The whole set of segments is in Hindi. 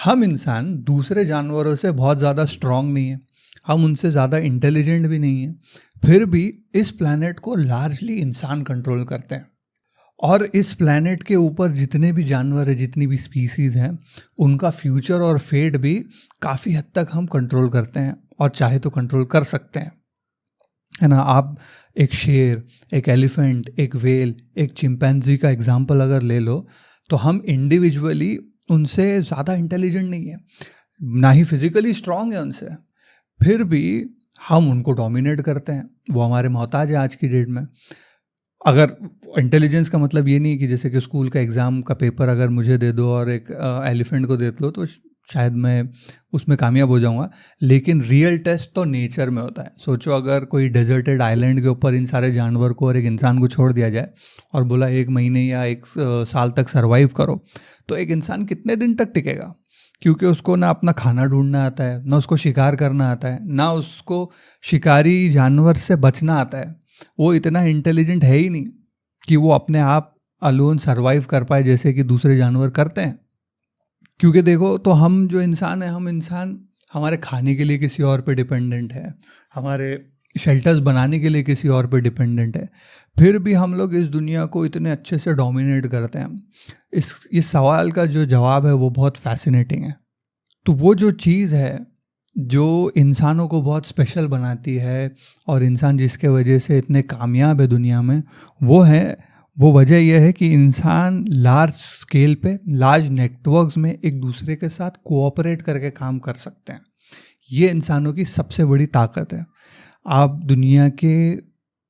हम इंसान दूसरे जानवरों से बहुत ज़्यादा स्ट्रांग नहीं है, हम उनसे ज़्यादा इंटेलिजेंट भी नहीं है, फिर भी इस प्लैनेट को लार्जली इंसान कंट्रोल करते हैं। और इस प्लैनेट के ऊपर जितने भी जानवर हैं, जितनी भी स्पीसीज़ हैं, उनका फ्यूचर और फेट भी काफ़ी हद तक हम कंट्रोल करते हैं और चाहे तो कंट्रोल कर सकते हैं, है ना। आप एक शेर, एक एलिफेंट, एक व्हेल, एक चिंपैंजी का एग्जाम्पल अगर ले लो, तो हम इंडिविजुअली उनसे ज़्यादा इंटेलिजेंट नहीं है, ना ही फिजिकली स्ट्रांग है उनसे, फिर भी हम उनको डोमिनेट करते हैं। वो हमारे मोहताज है आज की डेट में। अगर इंटेलिजेंस का मतलब ये नहीं कि जैसे कि स्कूल का एग्ज़ाम का पेपर अगर मुझे दे दो और एक एलिफेंट को दे दो तो शायद मैं उसमें कामयाब हो जाऊंगा, लेकिन रियल टेस्ट तो नेचर में होता है। सोचो अगर कोई डेजर्टेड आइलैंड के ऊपर इन सारे जानवर को और एक इंसान को छोड़ दिया जाए और बोला 1 महीने या 1 साल तक सरवाइव करो, तो एक इंसान कितने दिन तक टिकेगा? क्योंकि उसको ना अपना खाना ढूंढना आता है, ना उसको शिकार करना आता है, ना उसको शिकारी जानवर से बचना आता है। वो इतना इंटेलिजेंट है ही नहीं कि वो अपने आप अलोन सरवाइव कर पाए जैसे कि दूसरे जानवर करते हैं। क्योंकि देखो तो हम जो इंसान है, हम इंसान हमारे खाने के लिए किसी और पे डिपेंडेंट है, हमारे शेल्टर्स बनाने के लिए किसी और पे डिपेंडेंट है, फिर भी हम लोग इस दुनिया को इतने अच्छे से डोमिनेट करते हैं। इस सवाल का जो जवाब है वो बहुत फैसिनेटिंग है। तो वो जो चीज़ है जो इंसानों को बहुत स्पेशल बनाती है और इंसान जिसके वजह से इतने कामयाब है दुनिया में, वो वजह यह है कि इंसान लार्ज स्केल पे, लार्ज नेटवर्क्स में एक दूसरे के साथ कोऑपरेट करके काम कर सकते हैं। ये इंसानों की सबसे बड़ी ताकत है। आप दुनिया के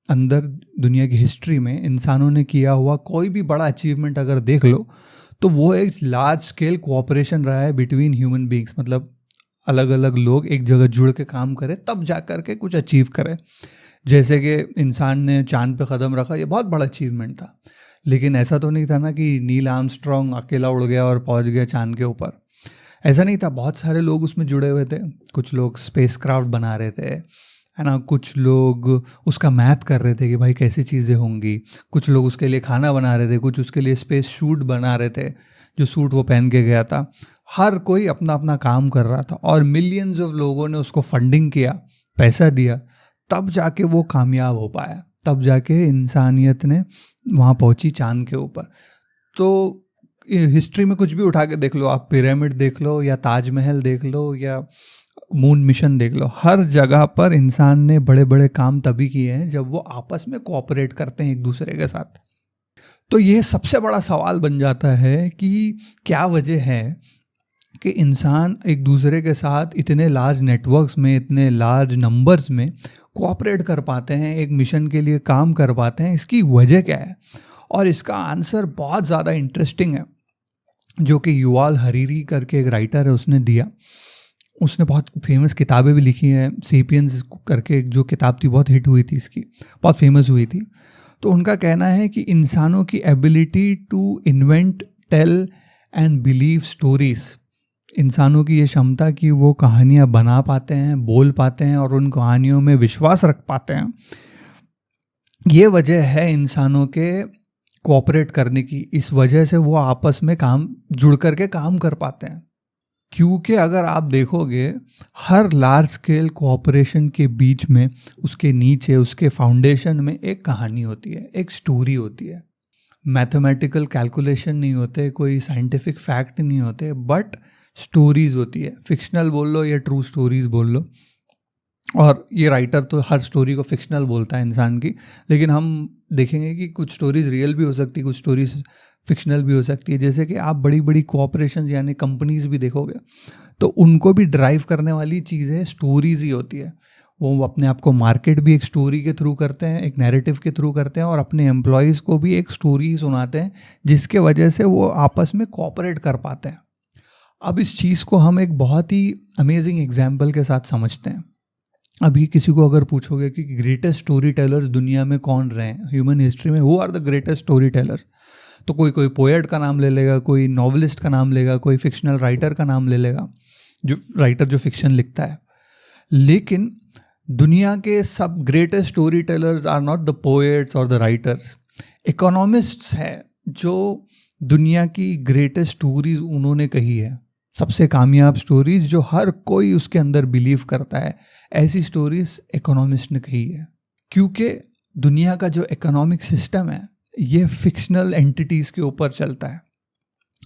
अंदर, दुनिया की हिस्ट्री में इंसानों ने किया हुआ कोई भी बड़ा अचीवमेंट अगर देख लो, तो वो एक लार्ज स्केल कोऑपरेशन रहा है बिटवीन ह्यूमन बींग्स। मतलब अलग अलग लोग एक जगह जुड़ के काम करें तब जा कर के कुछ अचीव करें। जैसे कि इंसान ने चांद पे कदम रखा, ये बहुत बड़ा अचीवमेंट था, लेकिन ऐसा तो नहीं था ना कि नील आर्मस्ट्रॉन्ग अकेला उड़ गया और पहुंच गया चांद के ऊपर। ऐसा नहीं था, बहुत सारे लोग उसमें जुड़े हुए थे। कुछ लोग स्पेसक्राफ्ट बना रहे थे, है ना, कुछ लोग उसका मैथ कर रहे थे कि भाई कैसी चीज़ें होंगी, कुछ लोग उसके लिए खाना बना रहे थे, कुछ उसके लिए स्पेस सूट बना रहे थे, जो सूट वो पहन के गया था। हर कोई अपना अपना काम कर रहा था और मिलियंस ऑफ लोगों ने उसको फंडिंग किया, पैसा दिया, तब जाके वो कामयाब हो पाया, तब जाके इंसानियत ने वहाँ पहुँची चांद के ऊपर। तो हिस्ट्री में कुछ भी उठा के देख लो, आप पिरामिड देख लो या ताजमहल देख लो या मून मिशन देख लो, हर जगह पर इंसान ने बड़े बड़े काम तभी किए हैं जब वो आपस में कोऑपरेट करते हैं एक दूसरे के साथ। तो ये सबसे बड़ा सवाल बन जाता है कि क्या वजह है कि इंसान एक दूसरे के साथ इतने लार्ज नेटवर्क्स में, इतने लार्ज नंबर्स में कोऑपरेट कर पाते हैं, एक मिशन के लिए काम कर पाते हैं। इसकी वजह क्या है? और इसका आंसर बहुत ज़्यादा इंटरेस्टिंग है, जो कि युवाल हरीरी करके एक राइटर है, उसने दिया। उसने बहुत फेमस किताबें भी लिखी हैं। सेपियंस करके जो किताब थी बहुत हिट हुई थी, इसकी बहुत फेमस हुई थी। तो उनका कहना है कि इंसानों की ability to invent, tell and believe stories, इंसानों की ये क्षमता कि वो कहानियाँ बना पाते हैं, बोल पाते हैं और उन कहानियों में विश्वास रख पाते हैं, ये वजह है इंसानों के कोऑपरेट करने की। इस वजह से वो आपस में जुड़ करके काम कर पाते हैं। क्योंकि अगर आप देखोगे, हर लार्ज स्केल कोऑपरेशन के बीच में, उसके नीचे, उसके फाउंडेशन में एक कहानी होती है, एक स्टोरी होती है। मैथमेटिकल कैलकुलेशन नहीं होते, कोई साइंटिफिक फैक्ट नहीं होते, बट स्टोरीज होती है। फिक्शनल बोल लो या ट्रू स्टोरीज बोल लो। और ये राइटर तो हर स्टोरी को फिक्शनल बोलता है इंसान की, लेकिन हम देखेंगे कि कुछ स्टोरीज रियल भी हो सकती है, कुछ स्टोरीज फिक्शनल भी हो सकती है। जैसे कि आप बड़ी बड़ी कोऑपरेशन यानी कंपनीज भी देखोगे, तो उनको भी ड्राइव करने वाली चीज़ें स्टोरीज ही होती है। वो अपने आप को मार्केट भी एक स्टोरी के थ्रू करते हैं, एक नैरेटिव के थ्रू करते हैं, और अपने एम्प्लॉयज़ को भी एक स्टोरी ही सुनाते हैं, जिसके वजह से वो आपस में कोऑपरेट कर पाते हैं। अब इस चीज़ को हम एक बहुत ही अमेजिंग एग्जाम्पल के साथ समझते हैं। अभी किसी को अगर पूछोगे कि ग्रेटेस्ट स्टोरी टेलर्स दुनिया में कौन रहे हैं ह्यूमन हिस्ट्री में, who are the greatest story tellers, तो कोई पोएट का नाम ले लेगा, कोई नॉवलिस्ट का नाम लेगा, कोई फिक्शनल राइटर का नाम ले लेगा, जो राइटर जो फिक्शन लिखता है। लेकिन दुनिया के सब greatest story tellers are not the poets और द राइटर्स। इकोनॉमिस्ट्स हैं जो दुनिया की ग्रेटेस्ट स्टोरीज उन्होंने कही है, सबसे कामयाब स्टोरीज जो हर कोई उसके अंदर बिलीव करता है, ऐसी स्टोरीज इकोनॉमिस्ट ने कही है। क्योंकि दुनिया का जो इकोनॉमिक सिस्टम है ये फिक्शनल एंटिटीज़ के ऊपर चलता है।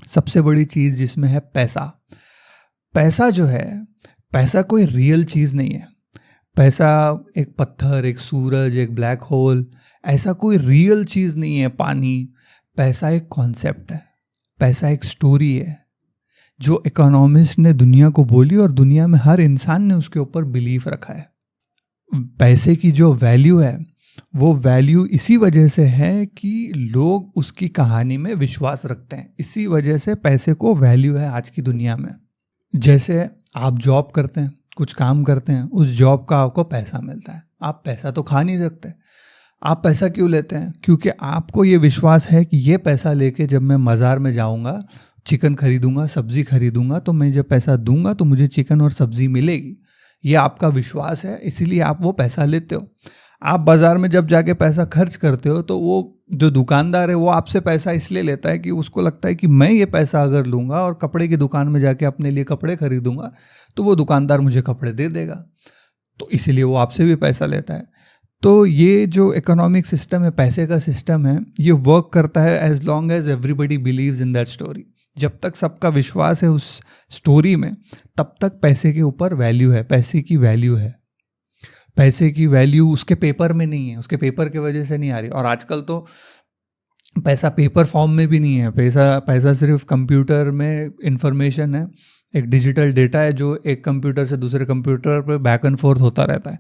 सबसे बड़ी चीज़ जिसमें है पैसा। पैसा जो है, पैसा कोई रियल चीज़ नहीं है। पैसा एक पत्थर, एक सूरज, एक ब्लैक होल, ऐसा कोई रियल चीज़ नहीं है। पानी, पैसा एक कॉन्सेप्ट है, पैसा एक स्टोरी है जो इकोनॉमिस्ट ने दुनिया को बोली और दुनिया में हर इंसान ने उसके ऊपर बिलीफ रखा है। पैसे की जो वैल्यू है वो वैल्यू इसी वजह से है कि लोग उसकी कहानी में विश्वास रखते हैं। इसी वजह से पैसे को वैल्यू है आज की दुनिया में। जैसे आप जॉब करते हैं, कुछ काम करते हैं, उस जॉब का आपको पैसा मिलता है। आप पैसा तो खा नहीं सकते। आप पैसा क्यों लेते हैं? क्योंकि आपको ये विश्वास है कि ये पैसा लेके जब मैं बाज़ार में जाऊंगा, चिकन खरीदूंगा, सब्जी खरीदूंगा, तो मैं जब पैसा दूंगा तो मुझे चिकन और सब्जी मिलेगी। ये आपका विश्वास है, इसीलिए आप वो पैसा लेते हो। आप बाज़ार में जब जाके पैसा खर्च करते हो तो वो जो दुकानदार है वो आपसे पैसा इसलिए लेता है कि उसको लगता है कि मैं ये पैसा अगर लूँगा और कपड़े की दुकान में जाके अपने लिए कपड़े खरीदूंगा तो वो दुकानदार मुझे कपड़े दे देगा, तो इसीलिए वो आपसे भी पैसा लेता है। तो ये जो इकोनॉमिक सिस्टम है, पैसे का सिस्टम है, ये वर्क करता है as long as everybody believes in that story. जब तक सबका विश्वास है उस स्टोरी में, तब तक पैसे के ऊपर वैल्यू है, पैसे की वैल्यू है। पैसे की वैल्यू उसके पेपर में नहीं है, उसके पेपर की वजह से नहीं आ रही। और आजकल तो पैसा पेपर फॉर्म में भी नहीं है। पैसा सिर्फ कंप्यूटर में इंफॉर्मेशन है, एक डिजिटल डेटा है जो एक कंप्यूटर से दूसरे कंप्यूटर पर बैक एंड फोर्थ होता रहता है।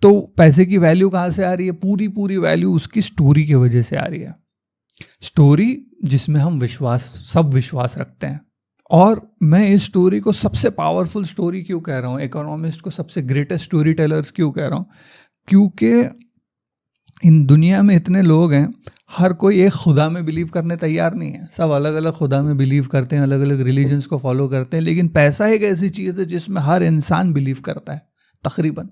तो पैसे की वैल्यू कहाँ से आ रही है? पूरी वैल्यू उसकी स्टोरी की वजह से आ रही है। स्टोरी जिसमें हम सब विश्वास रखते हैं। और मैं इस स्टोरी को सबसे पावरफुल स्टोरी क्यों कह रहा हूँ, इकोनॉमिस्ट को सबसे ग्रेटेस्ट स्टोरी टेलर्स क्यों कह रहा हूँ? क्योंकि इन दुनिया में इतने लोग हैं, हर कोई एक खुदा में बिलीव करने तैयार नहीं है। सब अलग अलग खुदा में बिलीव करते हैं, अलग अलग रिलीजन्स को फॉलो करते हैं, लेकिन पैसा एक ऐसी चीज़ है जिसमें हर इंसान बिलीव करता है तकरीबन।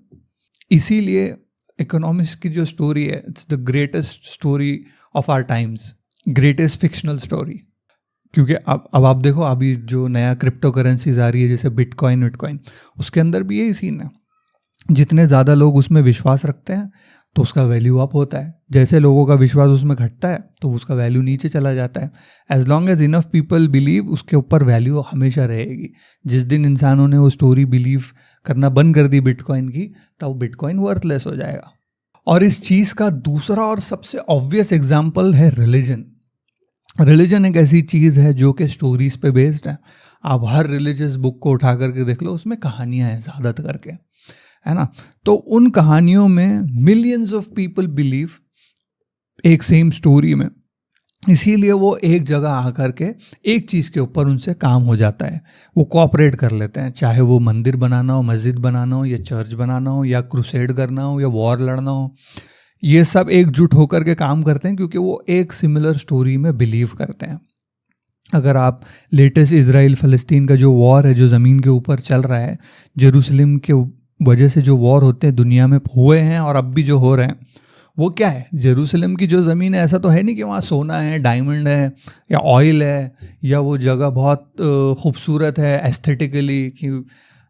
इसीलिए इकोनॉमिक्स की जो स्टोरी है, it's the greatest story of our times, greatest fictional story. क्योंकि अब आप देखो, अभी जो नया क्रिप्टो करेंसीज आ रही है जैसे बिटकॉइन, उसके अंदर भी यही सीन है। जितने ज़्यादा लोग उसमें विश्वास रखते हैं तो उसका वैल्यू अप होता है। जैसे लोगों का विश्वास उसमें घटता है तो उसका वैल्यू नीचे चला जाता है। As long as enough people believe, उसके ऊपर वैल्यू हमेशा रहेगी। जिस दिन इंसानों ने वो स्टोरी बिलीव करना बंद कर दी बिटकॉइन की, तब बिटकॉइन वर्थलेस हो जाएगा। और इस चीज़ का दूसरा और सबसे ऑब्वियस एग्जाम्पल है रिलीजन। रिलीजन एक ऐसी चीज़ है जो कि स्टोरीज पे बेस्ड है। आप हर रिलीजियस बुक को उठा करके देख लो, उसमें कहानियाँ हैं ज़्यादातर करके, है ना। तो उन कहानियों में मिलियंस ऑफ पीपल बिलीव एक सेम स्टोरी में, इसीलिए वो एक जगह आकर के एक चीज़ के ऊपर उनसे काम हो जाता है। वो कोऑपरेट कर लेते हैं, चाहे वो मंदिर बनाना हो, मस्जिद बनाना हो, या चर्च बनाना हो, या क्रूसेड करना हो, या वॉर लड़ना हो। ये सब एकजुट होकर के काम करते हैं क्योंकि वो एक सिमिलर स्टोरी में बिलीव करते हैं। अगर आप लेटेस्ट इजराइल फ़लस्तीन का जो वॉर है, जो ज़मीन के ऊपर चल रहा है, जेरूसलम के वजह से जो वॉर होते हैं दुनिया में हुए हैं और अब भी जो हो रहे हैं, वो क्या है? जेरूसलम की जो ज़मीन है, ऐसा तो है नहीं कि वहाँ सोना है, डायमंड है, या ऑयल है, या वो जगह बहुत खूबसूरत है एस्थेटिकली, कि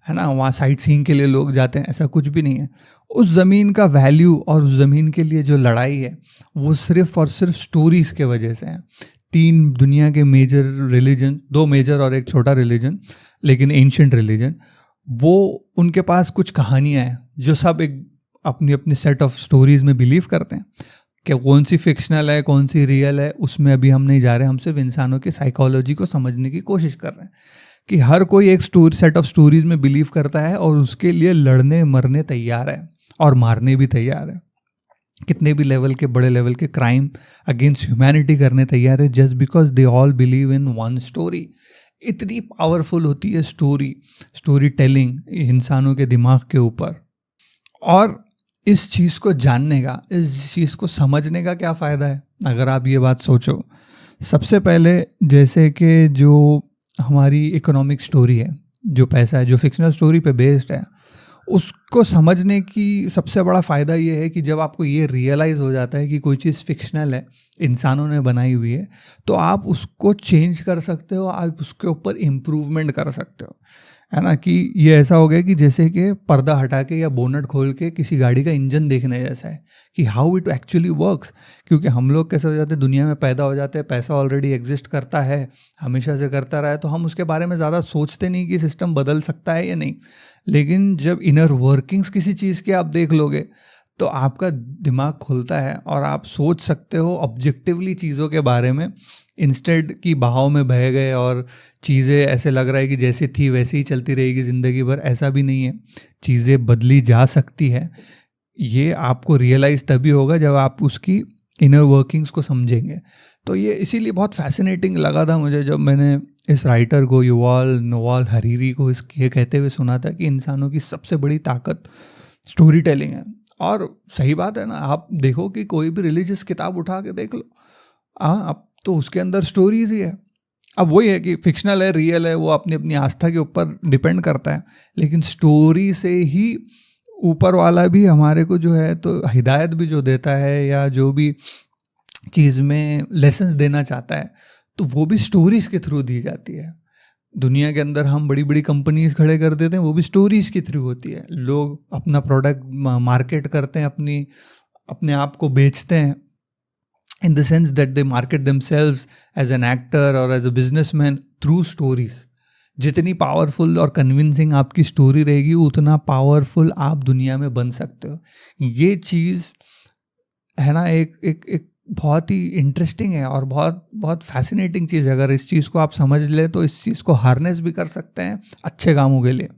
है ना वहाँ साइट सीइंग के लिए लोग जाते हैं। ऐसा कुछ भी नहीं है। उस ज़मीन का वैल्यू और उस ज़मीन के लिए जो लड़ाई है वो सिर्फ और सिर्फ स्टोरीज़ के वजह से है। 3 दुनिया के मेजर रिलीजन, 2 मेजर और एक छोटा रिलीजन, लेकिन एंशिएंट रिलीजन, वो उनके पास कुछ कहानियाँ हैं जो सब एक अपनी अपनी सेट ऑफ स्टोरीज़ में बिलीव करते हैं। कि कौन सी फिक्शनल है, कौन सी रियल है, उसमें अभी हम नहीं जा रहे। हम सिर्फ इंसानों की साइकोलॉजी को समझने की कोशिश कर रहे हैं कि हर कोई एक सेट ऑफ स्टोरीज़ में बिलीव करता है और उसके लिए लड़ने मरने तैयार है और मारने भी तैयार है। कितने भी लेवल के, बड़े लेवल के क्राइम अगेंस्ट ह्यूमैनिटी करने तैयार है, just because they all believe in one story. इतनी पावरफुल होती है स्टोरी टेलिंग इंसानों के दिमाग के ऊपर। और इस चीज़ को जानने का, इस चीज़ को समझने का क्या फ़ायदा है? अगर आप ये बात सोचो, सबसे पहले जैसे कि जो हमारी इकोनॉमिक स्टोरी है, जो पैसा है, जो फिक्शनल स्टोरी पे बेस्ड है, उसको समझने की सबसे बड़ा फ़ायदा ये है कि जब आपको ये रियलाइज़ हो जाता है कि कोई चीज़ फ़िक्शनल है, इंसानों ने बनाई हुई है, तो आप उसको चेंज कर सकते हो, आप उसके ऊपर इम्प्रूवमेंट कर सकते हो, है ना? कि ये ऐसा हो गया कि जैसे कि पर्दा हटा के या बोनट खोल के किसी गाड़ी का इंजन देखने जैसा है कि हाउ इट एक्चुअली वर्क्स। क्योंकि हम लोग कैसे हो जाते हैं, दुनिया में पैदा हो जाते हैं, पैसा ऑलरेडी एग्जिस्ट करता है, हमेशा से करता रहा है, तो हम उसके बारे में ज़्यादा सोचते नहीं कि सिस्टम बदल सकता है या नहीं। लेकिन जब इनर वर्किंग्स किसी चीज़ की आप देख लोगे तो आपका दिमाग खुलता है और आप सोच सकते हो ऑब्जेक्टिवली चीज़ों के बारे में, इंस्टेड कि बहाव में बह गए और चीज़ें ऐसे लग रहा है कि जैसी थी वैसे ही चलती रहेगी ज़िंदगी भर। ऐसा भी नहीं है, चीज़ें बदली जा सकती है। ये आपको रियलाइज़ तभी होगा जब आप उसकी इनर वर्किंग्स को समझेंगे। तो ये इसीलिए बहुत फैसिनेटिंग लगा था मुझे जब मैंने इस राइटर को, युval नोआ हरारी को, ये कहते हुए सुना था कि इंसानों की सबसे बड़ी ताकत स्टोरी टेलिंग है। और सही बात है ना, आप देखो कि कोई भी रिलीजियस किताब उठा के देख लो, हाँ, अब तो उसके अंदर स्टोरीज ही है। अब वही है कि फिक्शनल है, रियल है, वो अपनी अपनी आस्था के ऊपर डिपेंड करता है, लेकिन स्टोरी से ही ऊपर वाला भी हमारे को जो है तो हिदायत भी जो देता है या जो भी चीज़ में लेसन्स देना चाहता है, तो वो भी स्टोरीज के थ्रू दी जाती है। दुनिया के अंदर हम बड़ी बड़ी कंपनीज खड़े कर देते हैं, वो भी स्टोरीज के थ्रू होती है। लोग अपना प्रोडक्ट मार्केट करते हैं, अपने आप को बेचते हैं, in the sense that they market themselves as an actor और as a businessman through stories. जितनी पावरफुल और कन्विंसिंग आपकी स्टोरी रहेगी, उतना पावरफुल आप दुनिया में बन सकते हो। ये चीज़ है ना, एक बहुत ही इंटरेस्टिंग है और बहुत बहुत फैसिनेटिंग चीज़ है। अगर इस चीज़ को आप समझ ले तो इस चीज़ को हार्नेस भी कर सकते हैं अच्छे कामों के लिए।